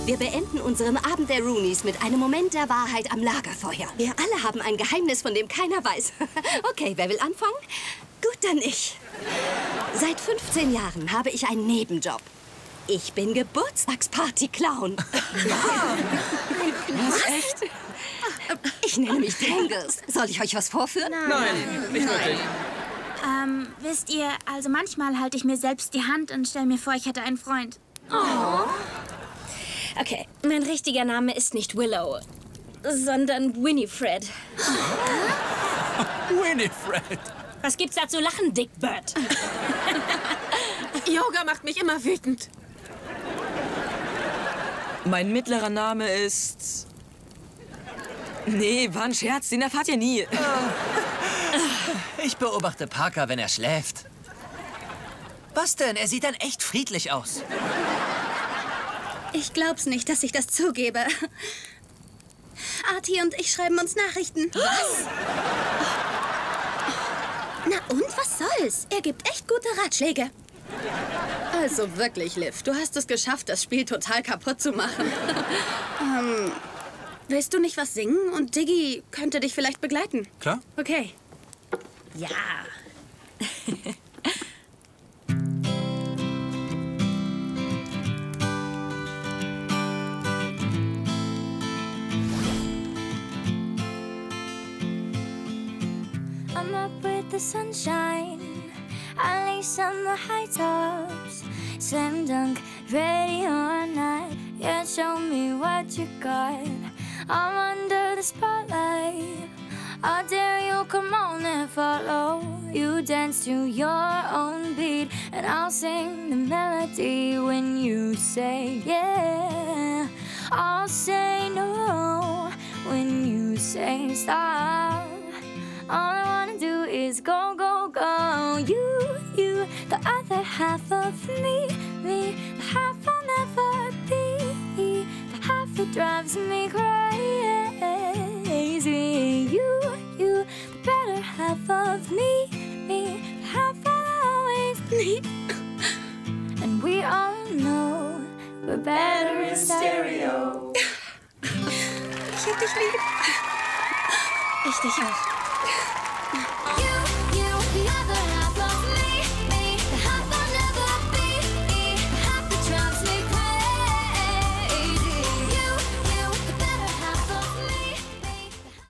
Wir beenden unseren Abend der Roonies mit einem Moment der Wahrheit am Lagerfeuer. Wir alle haben ein Geheimnis, von dem keiner weiß. Okay, wer will anfangen? Gut, dann ich. Seit 15 Jahren habe ich einen Nebenjob. Ich bin Geburtstagsparty-Clown. Was? Echt? Ich nenne mich Tangles. Soll ich euch was vorführen? Nein, nicht wirklich. Wisst ihr, also manchmal halte ich mir selbst die Hand und stelle mir vor, ich hätte einen Freund. Oh. Okay, mein richtiger Name ist nicht Willow, sondern Winifred. Winifred. Was gibt's da zu lachen, Dickbird? Yoga macht mich immer wütend. Mein mittlerer Name ist... Nee, war ein Scherz, den erfahrt ihr nie. Ich beobachte Parker, wenn er schläft. Was denn? Er sieht dann echt friedlich aus. Ich glaub's nicht, dass ich das zugebe. Artie und ich schreiben uns Nachrichten. Was? Na und, was soll's? Er gibt echt gute Ratschläge. Also wirklich, Liv, du hast es geschafft, das Spiel total kaputt zu machen. Willst du nicht was singen? Und Diggy könnte dich vielleicht begleiten. Klar. Okay. Ja. I'm up with the sunshine, at least on the high tops. Slam dunk, ready or not, yeah, show me what you got. I'm under the spotlight, I dare you, come on and follow. You dance to your own beat, and I'll sing the melody when you say yeah. I'll say no when you say stop. All I wanna do is go, go, go. You, the other half of me, the half I'll never be, the half that drives me crazy. You, the better half of me, the half I'll always need. And we all know we're better in stereo. Ich hab dich lieb. Ich dich auch.